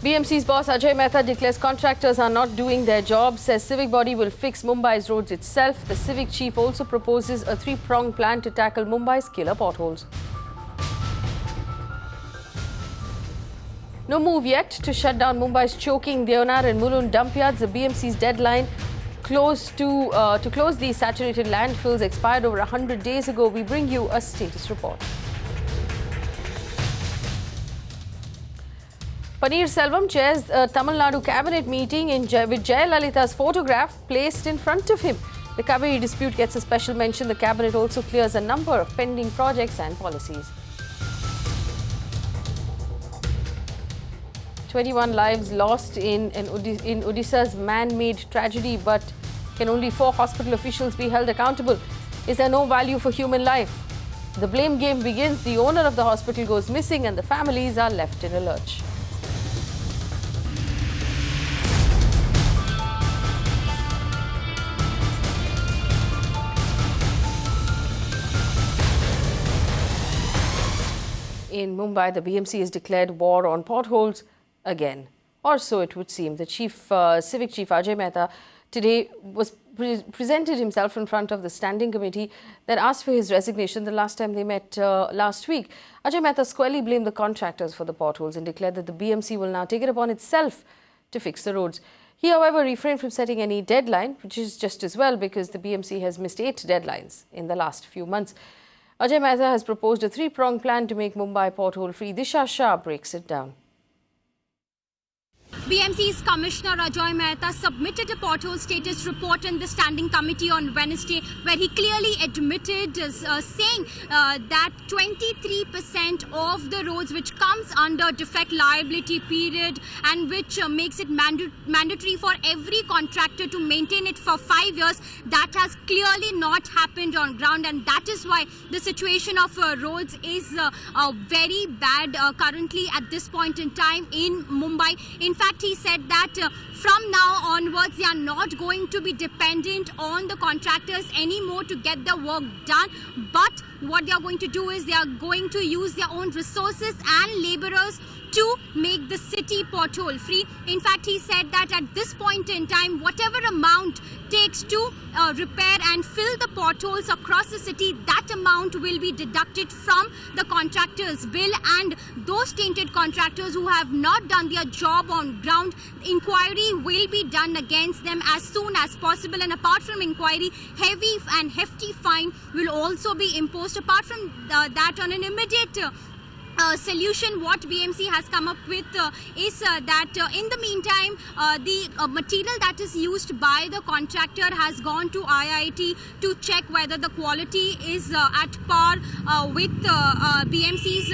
BMC's boss Ajay Mehta declares contractors are not doing their job, says civic body will fix Mumbai's roads itself. The civic chief also proposes a three-pronged plan to tackle Mumbai's killer potholes. No move yet to shut down Mumbai's choking Deonar and Mulund dump yards. The BMC's deadline to close these saturated landfills expired over 100 days ago. We bring you a status report. Paneer Selvam chairs a Tamil Nadu cabinet meeting with Jayalalitha's photograph placed in front of him. The Kaveri dispute gets a special mention. The cabinet also clears a number of pending projects and policies. 21 lives lost in Odisha's man-made tragedy, but can only 4 hospital officials be held accountable? Is there no value for human life? The blame game begins. The owner of the hospital goes missing and the families are left in a lurch. In Mumbai, the BMC has declared war on potholes again. Or so it would seem. The civic chief Ajay Mehta today was presented himself in front of the standing committee that asked for his resignation the last time they met last week. Ajay Mehta squarely blamed the contractors for the potholes and declared that the BMC will now take it upon itself to fix the roads. He, however, refrained from setting any deadline, which is just as well because the BMC has missed 8 deadlines in the last few months. Ajay Mehta has proposed a 3-pronged plan to make Mumbai pothole-free. Disha Shah breaks it down. BMC's Commissioner Ajay Mehta submitted a pothole status report in the standing committee on Wednesday, where he clearly admitted, saying that 23% of the roads which comes under defect liability period and which makes it mandatory for every contractor to maintain it for 5 years, that has clearly not happened on ground, and that is why the situation of roads is very bad currently at this point in time in Mumbai. In fact, he said that from now onwards, they are not going to be dependent on the contractors anymore to get the work done. But what they are going to do is they are going to use their own resources and laborers to make the city pothole free. In fact, he said that at this point in time, whatever amount takes to repair and fill the potholes across the city, that amount will be deducted from the contractor's bill, and those tainted contractors who have not done their job on ground, inquiry will be done against them as soon as possible. And apart from inquiry, heavy and hefty fine will also be imposed. Apart from that, on an immediate solution, what BMC has come up with is that in the meantime, the material that is used by the contractor has gone to IIT to check whether the quality is at par with BMC's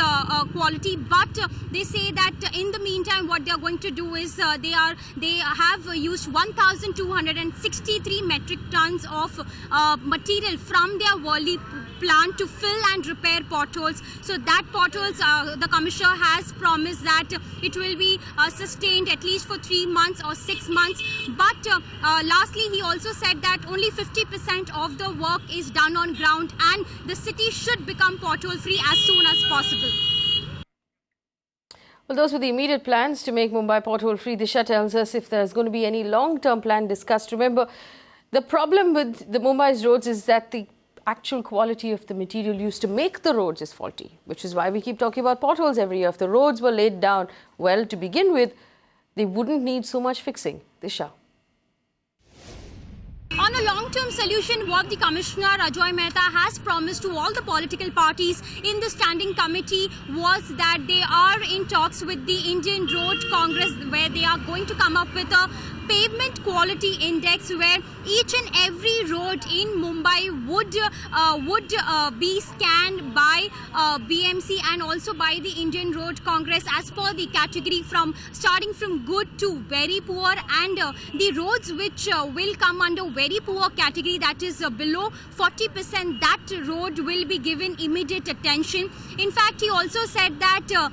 quality. But they say that in the meantime, what they are going to do is they have used 1,263 metric tons of material from their Worli plant to fill and repair potholes. So that potholes, the commissioner has promised that it will be sustained at least for 3 months or 6 months. But lastly, he also said that only 50% of the work is done on ground and the city should become pothole free as soon as possible. Well, those were the immediate plans to make Mumbai pothole free. Disha tells us if there's going to be any long-term plan discussed. Remember, the problem with the Mumbai's roads is that the actual quality of the material used to make the roads is faulty, which is why we keep talking about potholes every year. If the roads were laid down well to begin with, they wouldn't need so much fixing. Disha. On a long-term solution, what the Commissioner Ajay Mehta has promised to all the political parties in the standing committee was that they are in talks with the Indian Road Congress, where they are going to come up with a pavement quality index where each and every road in Mumbai would be scanned by BMC and also by the Indian Road Congress as per the category from starting from good to very poor, and the roads which will come under very poor category, that is below 40%, that road will be given immediate attention. In fact, he also said that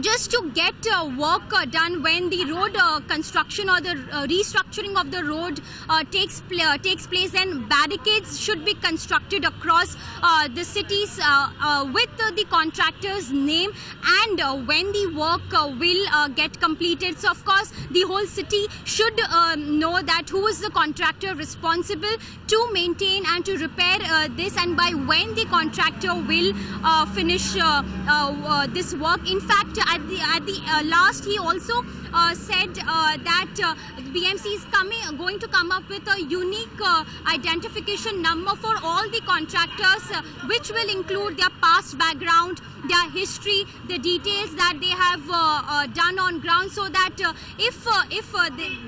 just to get work done when the road construction or the restructuring of the road takes place, and barricades should be constructed across the cities with the contractor's name and when the work will get completed. So of course the whole city should know that who is the contractor responsible to maintain and to repair this, and by when the contractor will finish this work. In fact, at the last, he also said that BMC is going to come up with a unique identification number for all the contractors, which will include their past background, their history, the details that they have done on ground, so that if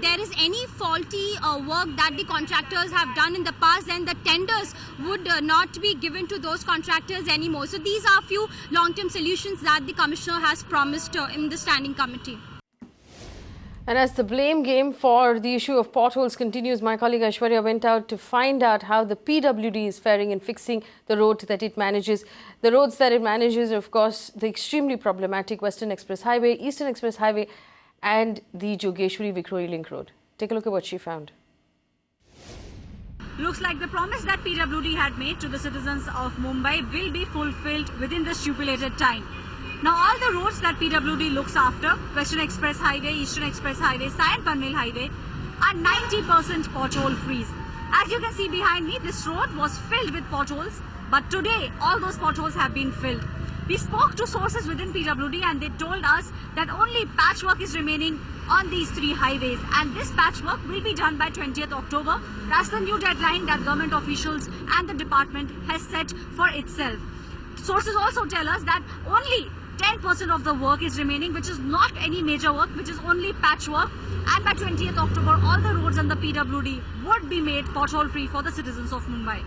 there is any faulty work that the contractors have done in the past, then the tenders would not be given to those contractors anymore. So these are a few long-term solutions that the Commissioner has promised in the standing committee. And as the blame game for the issue of potholes continues, my colleague Aishwarya went out to find out how the PWD is faring in fixing the road that it manages. The roads that it manages are, of course, the extremely problematic Western Express Highway, Eastern Express Highway and the Jogeshwari-Vikhroli Link Road. Take a look at what she found. Looks like the promise that PWD had made to the citizens of Mumbai will be fulfilled within the stipulated time. Now all the roads that PWD looks after, Western Express Highway, Eastern Express Highway, Sion-Panvel Highway, are 90% pothole free. As you can see behind me, this road was filled with potholes, but today all those potholes have been filled. We spoke to sources within PWD and they told us that only patchwork is remaining on these three highways, and this patchwork will be done by 20th October. That's the new deadline that government officials and the department has set for itself. Sources also tell us that only 10% of the work is remaining, which is not any major work, which is only patchwork, and by 20th October all the roads on the PWD would be made pothole free for the citizens of Mumbai.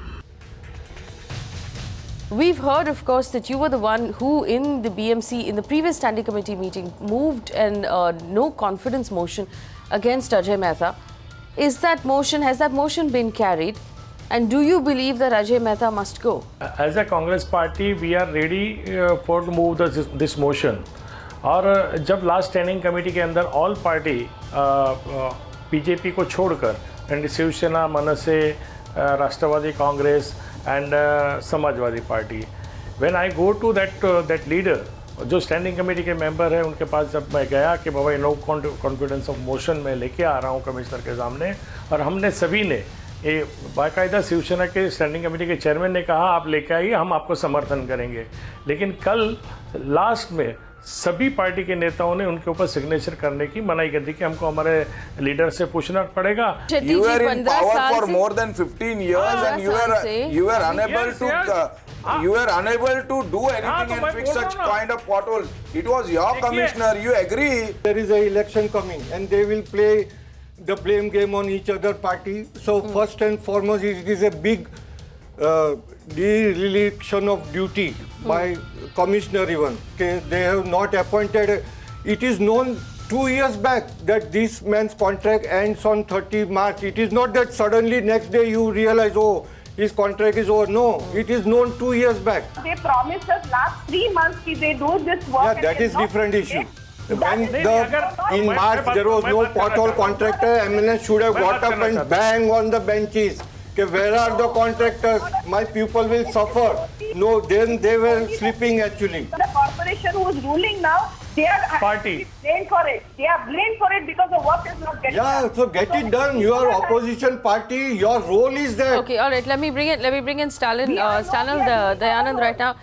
We've heard, of course, that you were the one who in the BMC, in the previous standing committee meeting, moved an no confidence motion against Ajay Mehta. Has that motion been carried? And do you believe that Ajay Mehta must go? As a Congress party, we are ready for to move this motion. और जब last standing committee के अंदर all party BJP को छोड़कर and Shiv Sena, MNS, Rashtravadi Congress and Samajwadi party, when I go to that leader, जो standing committee के member है, उनके पास जब मैं गया कि बाबा नो कॉन्फिडेंस ऑफ मोशन में लेके आ रहा हूँ कमिश्नर के सामने, और हमने सभी ने ये बाकायदा शिवसेना के स्टैंडिंग कमेटी के चेयरमैन ने कहा आप लेके आइए, हम आपको समर्थन करेंगे। लेकिन कल लास्ट में सभी पार्टी के नेताओं ने उनके ऊपर सिग्नेचर करने की मनाही कर दी कि हमको हमारे लीडर से पूछना पड़ेगा। You were in power for more than 15 years and you were unable to do anything and fix such kind of potholes. It was your commissioner. You agree? There is an election coming and they will play the blame game on each other party. So first and foremost, it is a big dereliction of duty by commissioner even. Okay, they have not appointed. It is known 2 years back that this man's contract ends on 30 March. It is not that suddenly next day you realize, oh, his contract is over. No, it is known 2 years back. They promised us last 3 months if they do this work. Yeah, that is different issue. When in March there was no pothole contractor, MNS should have got up and bang on the benches. Okay, where are the contractors? My people will suffer. No, then they were sleeping actually. The corporation who is ruling now, they are blamed for it. They are blamed for it because the work is not getting done. Yeah, so get it done. You are opposition party. Your role is that. Okay, all right. Let me bring in Stalin. Dayanand right now.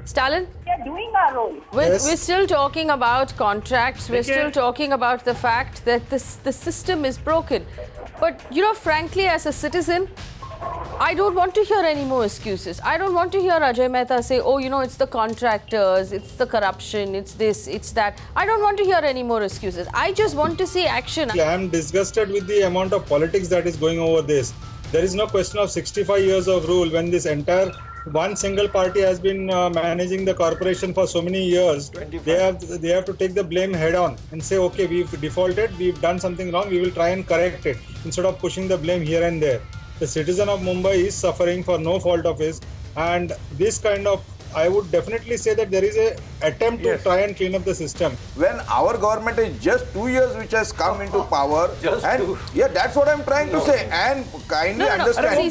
Stalin, we are doing our role. We're still talking about contracts. We're still talking about the fact that the system is broken. But, you know, frankly, as a citizen, I don't want to hear any more excuses. I don't want to hear Ajay Mehta say, oh, you know, it's the contractors, it's the corruption, it's this, it's that. I don't want to hear any more excuses. I just want to see action. I am disgusted with the amount of politics that is going over this. There is no question of 65 years of rule when this entire one single party has been managing the corporation for so many years. They have to take the blame head on and say, okay, we've defaulted, we've done something wrong, we will try and correct it, instead of pushing the blame here and there. The citizen of Mumbai is suffering for no fault of his, and this kind of I would definitely say that there is a attempt to try and clean up the system. When our government is just 2 years which has come into power, and yeah, that's what I'm trying to say. And kindly understand. See,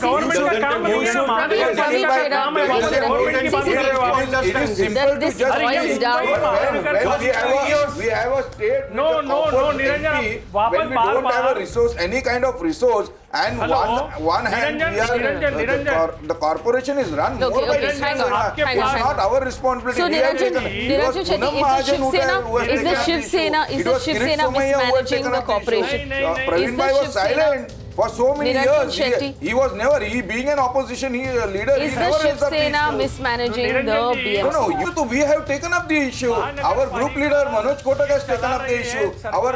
It is simple to just we have a state No, Niranjan, when we don't have a resource, any kind of resource, and one hand the corporation is run more by Shiv Sena. It's not our responsibility. So Niranjan Shetty, is the Shiv Sena mismanaging the corporation? Praveen Bhai was silent for so many years. He was never, being an opposition leader, is the Shiv Sena mismanaging the BMC? No, we have taken up the issue. Our group leader Manoj Kotak has taken up the issue. Our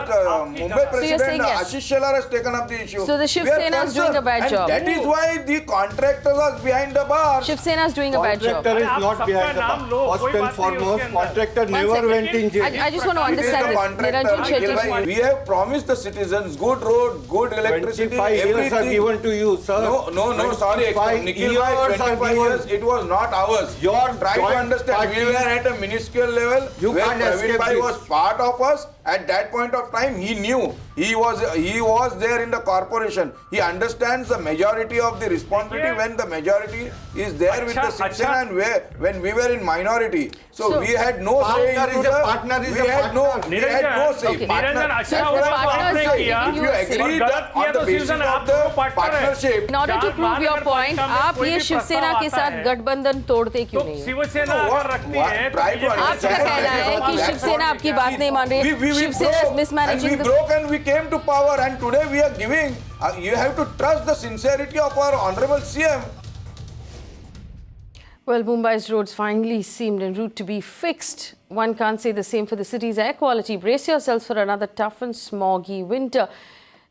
Mumbai president Ashish Shelar has taken up the issue. So the Shiv Sena is doing a bad job. That is why the contractors are behind the bar. Shiv Sena is doing a bad job. Contractor is not behind the bar. First and foremost, contractor never went in jail. I just want to understand this. Niranjan Shetty, we have promised the citizens good road, good electricity. 25 years are given to you, sir. No, sorry. Nikhil bhai, 25 years, it was not ours. Try to understand, we were at a minuscule level where Praveen bhai was part of us. At that point of time, he knew. He was there in the corporation. He understands the majority of the responsibility when the majority is there with the Shiv Sena and when we were in minority. So we had no say into we had no say. Okay. If you agree that on the basis of the partnership. In order to prove your point, आप ये शिवसेना के साथ गठबंधन तोड़ते क्यों नहीं? शिवसेना अगर रखती है, आपका कहना है कि शिवसेना आपकी बात नहीं मान रही. Shiv Sena is mismanaging. And we broke and we came to power, and today we are giving. You have to trust the sincerity of our honorable CM. Well, Mumbai's roads finally seemed en route to be fixed. One can't say the same for the city's air quality. Brace yourselves for another tough and smoggy winter.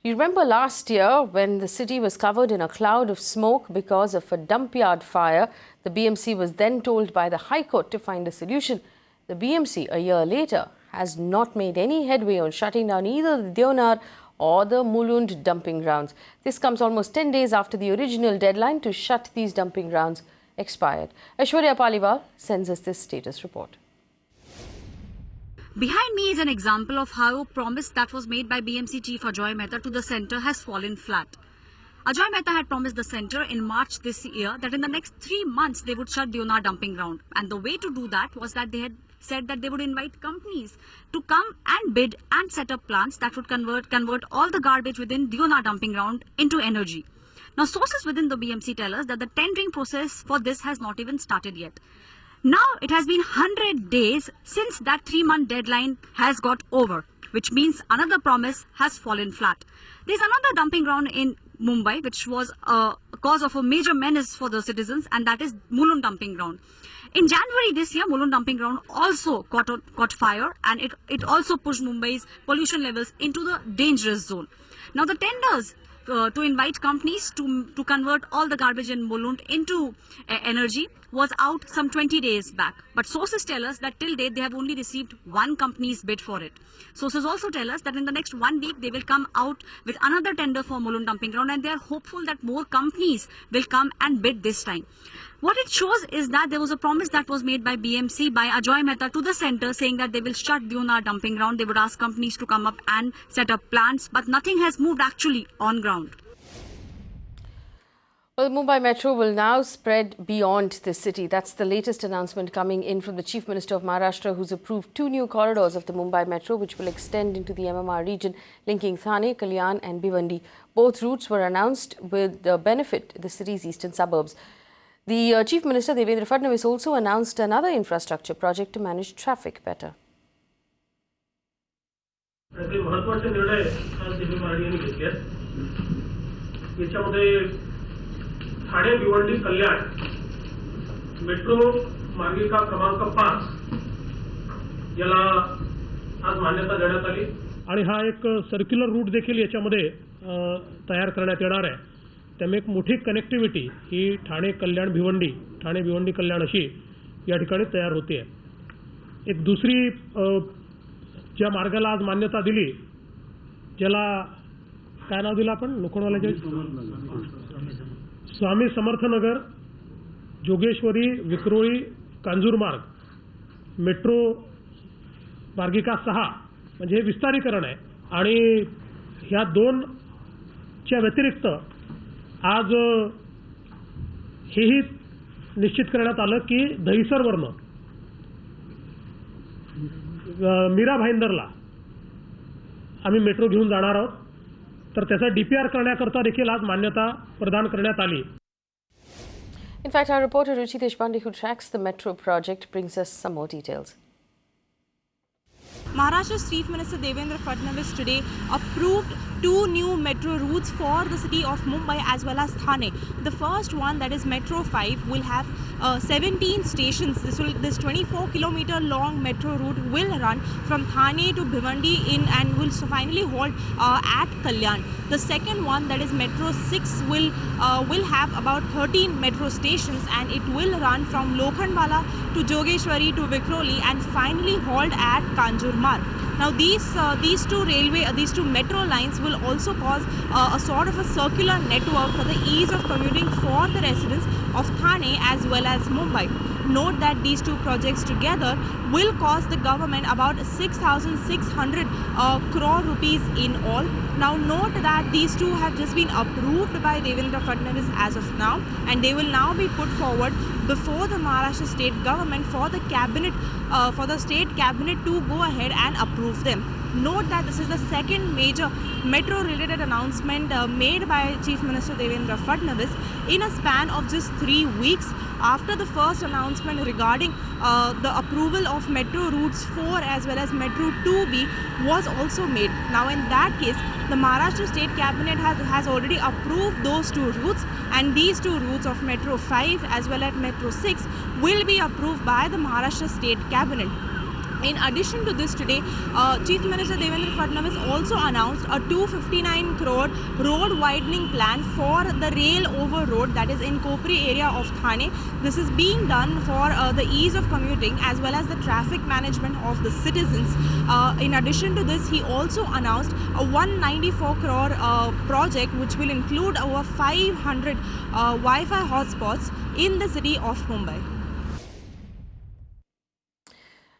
You remember last year when the city was covered in a cloud of smoke because of a dump yard fire. The BMC was then told by the High Court to find a solution. The BMC, a year later, has not made any headway on shutting down either the Deonar or the Mulund dumping grounds. This comes almost 10 days after the original deadline to shut these dumping grounds expired. Aishwarya Paliwal sends us this status report. Behind me is an example of how a promise that was made by BMC Chief Ajoy Mehta to the centre has fallen flat. Ajoy Mehta had promised the centre in March this year that in the next 3 months they would shut Deonar dumping ground. And the way to do that was that they had said that they would invite companies to come and bid and set up plants that would convert all the garbage within Deonar dumping ground into energy. Now, sources within the BMC tell us that the tendering process for this has not even started yet. Now, it has been 100 days since that 3-month deadline has got over, which means another promise has fallen flat. There's another dumping ground in Mumbai, which was a cause of a major menace for the citizens, and that is Mulund dumping ground. In January this year, Mulund dumping ground also caught fire, and it also pushed Mumbai's pollution levels into the dangerous zone. Now, the tenders to invite companies to convert all the garbage in Mulund into energy was out some 20 days back. But sources tell us that till date they have only received one company's bid for it. Sources also tell us that in the next 1 week they will come out with another tender for Mulund dumping ground, and they are hopeful that more companies will come and bid this time. What it shows is that there was a promise that was made by BMC, by Ajoy Mehta to the centre, saying that they will shut Deonar dumping ground. They would ask companies to come up and set up plants, but nothing has moved actually on ground. Well, Mumbai Metro will now spread beyond the city. That's the latest announcement coming in from the Chief Minister of Maharashtra, who's approved 2 new corridors of the Mumbai Metro, which will extend into the MMR region, linking Thane, Kalyan and Bhiwandi. Both routes were announced with the benefit the city's eastern suburbs. The Chief Minister, Devendra Fadnavis, also announced another infrastructure project to manage traffic better. महत्त्वाचे निर्णय आज दिल्ली महानगरपालिकेने घेतले आहेत. याच्यामध्ये Thane Bhiwandi Kalyan metro मार्गिका क्रमांक 5 याला आज मान्यता देण्यात आली आणि हा एक सर्क्युलर रूट देखील याच्यामध्ये तयार करण्यात येणार आहे. त्यामुळे एक मोठी कनेक्टिव्हिटी ही ठाणे कल्याण भिवंडी, ठाणे भिवंडी कल्याण अशी या ठिकाणी तयार होते. एक दुसरी ज्या मार्गाला आज मान्यता दिली, ज्याला काय नाव दिलं आपण लोखंडवाल्याचे स्वामी समर्थनगर, जोगेश्वरी, विक्रोळी, कांजूरमार्ग मेट्रो मार्गिका 6 म्हणजे हे विस्तारीकरण आहे आणि ह्या दोनच्या व्यतिरिक्त आज हेही निश्चित करण्यात आलं की दहिसरवरनं मीरा भाईंदरला आम्ही मेट्रो घेऊन जाणार आहोत तर त्याचा डीपीआर करण्याकरता देखील आज मान्यता प्रदान करण्यात आली. In fact, our reporter Ruchi Deshpande, who tracks the metro project, brings us some more details. Maharashtra's Chief Minister Devendra Fadnavis today approved 2 new metro routes for the city of Mumbai as well as Thane. The first one, that is Metro 5, will have 17 stations. This 24-kilometer long metro route will run from Thane to Bhiwandi and will finally halt at Kalyan. The second one, that is Metro 6, will have about 13 metro stations and it will run from Lokhandwala to Jogeshwari to Vikhroli and finally halt at Kanjurmarg. Now these two metro lines will also cause a sort of a circular network for the ease of commuting for the residents of Thane as well as Mumbai. Note that these two projects together will cost the government about 6,600 crore rupees in all. Now note that these two have just been approved by Devendra Fadnavis as of now and they will now be put forward before the Maharashtra state government for the cabinet, for the state cabinet to go ahead and approve them. Note that this is the second major metro related announcement made by Chief Minister Devendra Fadnavis in a span of just 3 weeks after the first announcement regarding the approval of metro routes 4 as well as metro 2B was also made. Now in that case, the Maharashtra state cabinet has already approved those two routes and these two routes of metro 5 as well as metro 6 will be approved by the Maharashtra state cabinet. In addition to this today, Chief Minister Devendra Fadnavis also announced a 259 crore road widening plan for the rail over road that is in Kopri area of Thane. This is being done for the ease of commuting as well as the traffic management of the citizens. In addition to this, he also announced a 194 crore project which will include over 500 Wi-Fi hotspots in the city of Mumbai.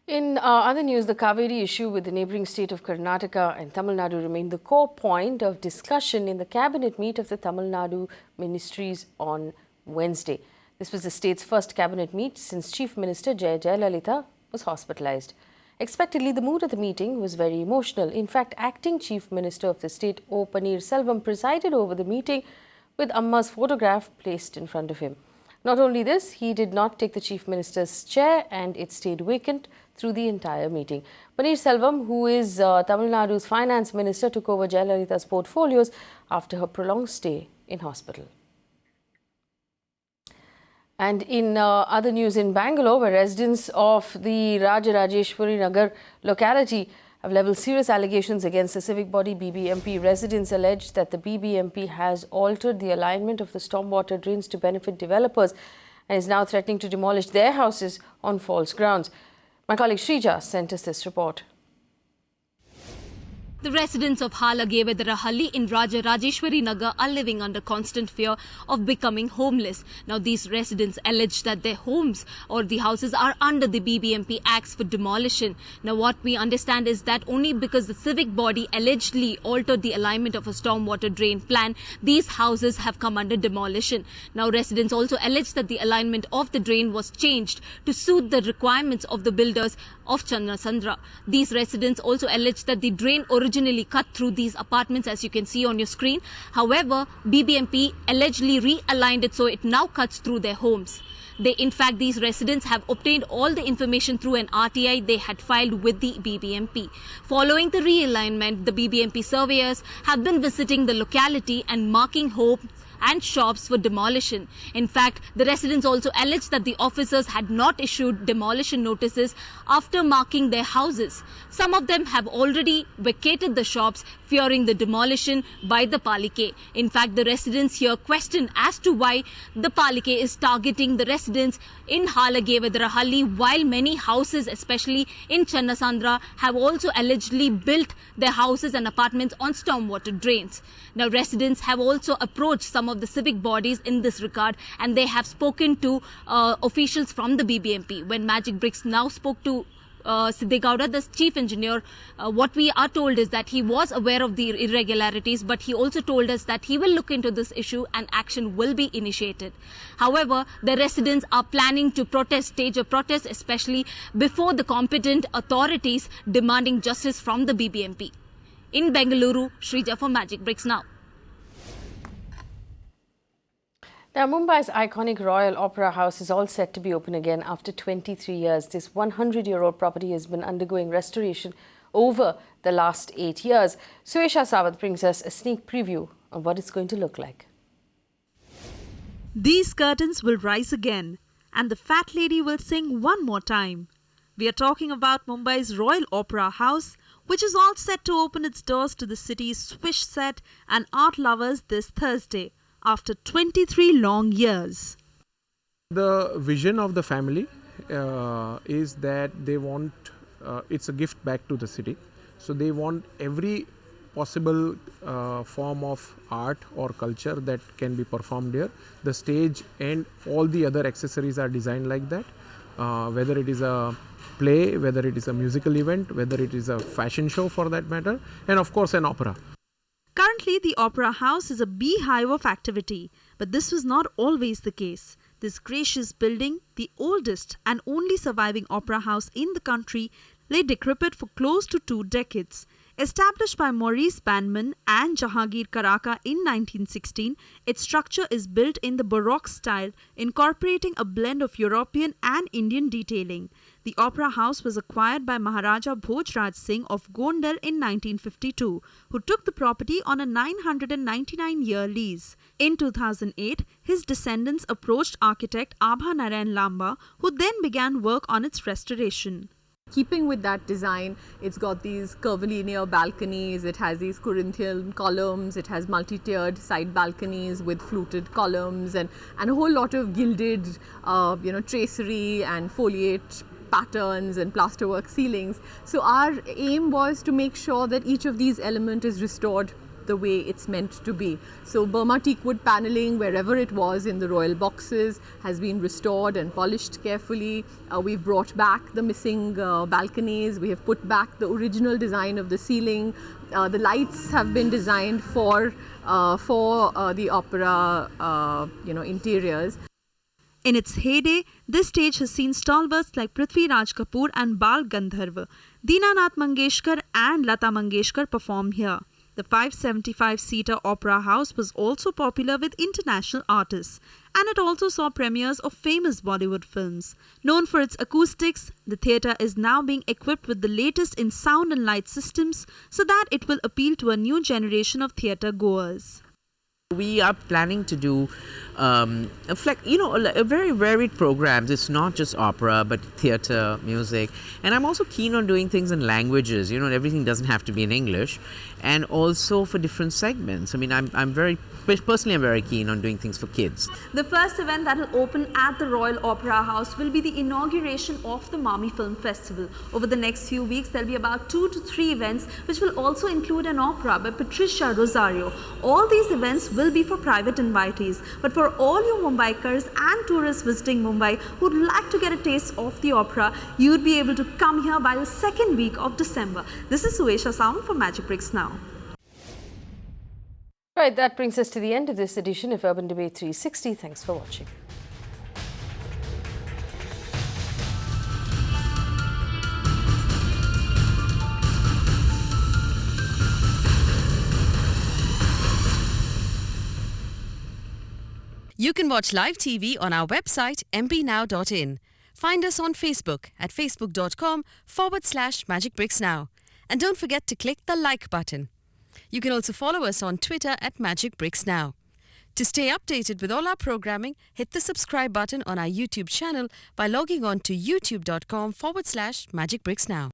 In other news, the Kaveri issue with the neighbouring state of Karnataka and Tamil Nadu remained the core point of discussion in the cabinet meet of the Tamil Nadu ministries on Wednesday. This was the state's first cabinet meet since Chief Minister Jayalalitha was hospitalized. Expectedly, the mood of the meeting was very emotional. In fact, acting Chief Minister of the state, O. Paneerselvam, presided over the meeting with Amma's photograph placed in front of him. Not only this, he did not take the Chief Minister's chair and it stayed vacant through the entire meeting. Paneerselvam, who is Tamil Nadu's finance minister, took over Jayalalitha's portfolios after her prolonged stay in hospital. And in other news, in Bangalore, where residents of the Rajarajeshwari Nagar locality have levelled serious allegations against the civic body BBMP. Residents alleged that the BBMP has altered the alignment of the stormwater drains to benefit developers and is now threatening to demolish their houses on false grounds. My colleague Shrija sent us this report. The residents of Halagevedarahalli in Rajarajeshwari Nagar are living under constant fear of becoming homeless. Now, these residents allege that their homes or the houses are under the BBMP Acts for demolition. Now, what we understand is that only because the civic body allegedly altered the alignment of a stormwater drain plan, these houses have come under demolition. Now, residents also allege that the alignment of the drain was changed to suit the requirements of the builders of Channasandra. These residents also allege that the drain originally cut through these apartments, as you can see on your screen. However, BBMP allegedly realigned it so it now cuts through their homes. In fact, these residents have obtained all the information through an RTI they had filed with the BBMP. Following the realignment, the BBMP surveyors have been visiting the locality and marking homes and shops for demolition. In fact, the residents also alleged that the officers had not issued demolition notices after marking their houses. Some of them have already vacated the shops, fearing the demolition by the Palike. In fact, the residents here question as to why the Palike is targeting the residents in Halagevedarahalli, while many houses, especially in Channasandra, have also allegedly built their houses and apartments on stormwater drains. Now, residents have also approached some some of the civic bodies in this regard, and they have spoken to officials from the BBMP. When Magic Bricks now spoke to Siddegowda, the chief engineer, what we are told is that he was aware of the irregularities, but he also told us that he will look into this issue and action will be initiated. However, the residents are planning to stage a protest, especially before the competent authorities, demanding justice from the BBMP. In Bengaluru, Shrija for Magic Bricks Now. Now, Mumbai's iconic Royal Opera House is all set to be open again after 23 years. This 100-year-old property has been undergoing restoration over the last 8 years. Suesha Sawant brings us a sneak preview of what it's going to look like. These curtains will rise again, and the fat lady will sing one more time. We are talking about Mumbai's Royal Opera House, which is all set to open its doors to the city's swish set and art lovers this Thursday, after 23 long years. The vision of the family is that they want, it's a gift back to the city. So they want every possible form of art or culture that can be performed here. The stage and all the other accessories are designed like that. Whether it is a play, whether it is a musical event, whether it is a fashion show for that matter, and of course an opera. Currently, the Opera House is a beehive of activity, but this was not always the case. This gracious building, the oldest and only surviving opera house in the country, lay decrepit for close to 2 decades. Established by Maurice Bandmann and Jahangir Karaka in 1916, its structure is built in the Baroque style, incorporating a blend of European and Indian detailing. The Opera House was acquired by Maharaja Bhojraj Singh of Gondal in 1952, who took the property on a 999-year lease. In 2008, his descendants approached architect Abha Narayan Lamba, who then began work on its restoration. Keeping with that design, it's got these curvilinear balconies, it has these Corinthian columns, it has multi-tiered side balconies with fluted columns and a whole lot of gilded tracery and foliate patterns and plasterwork ceilings. So our aim was to make sure that each of these elements is restored the way it's meant to be. So Burma teakwood paneling, wherever it was in the royal boxes, has been restored and polished carefully. We've brought back the missing balconies. We have put back the original design of the ceiling. The lights have been designed for the opera, interiors. In its heyday, this stage has seen stalwarts like Prithvi Raj Kapoor and Bal Gandharva. Dinanath Mangeshkar and Lata Mangeshkar performed here. The 575-seater Opera House was also popular with international artists, and it also saw premieres of famous Bollywood films. Known for its acoustics, the theatre is now being equipped with the latest in sound and light systems so that it will appeal to a new generation of theatre goers. We are planning to do a very varied programs. It's not just opera, but theatre, music. And I'm also keen on doing things in languages. Everything doesn't have to be in English. And also for different segments. I mean, I'm very keen on doing things for kids. The first event that will open at the Royal Opera House will be the inauguration of the Mami Film Festival. Over the next few weeks, there will be about 2 to 3 events, which will also include an opera by Patricia Rosario. All these events will be for private invitees. But for all you Mumbaikars and tourists visiting Mumbai who would like to get a taste of the opera, you would be able to come here by the second week of December. This is Suesha Sawant for Magic Bricks Now. Right, that brings us to the end of this edition of Urban Debate 360. Thanks for watching. You can watch live TV on our website mpnow.in. Find us on Facebook at facebook.com/magicbricksnow. And don't forget to click the like button. You can also follow us on Twitter at Magic Bricks Now. To stay updated with all our programming, hit the subscribe button on our YouTube channel by logging on to youtube.com/magicbricksnow.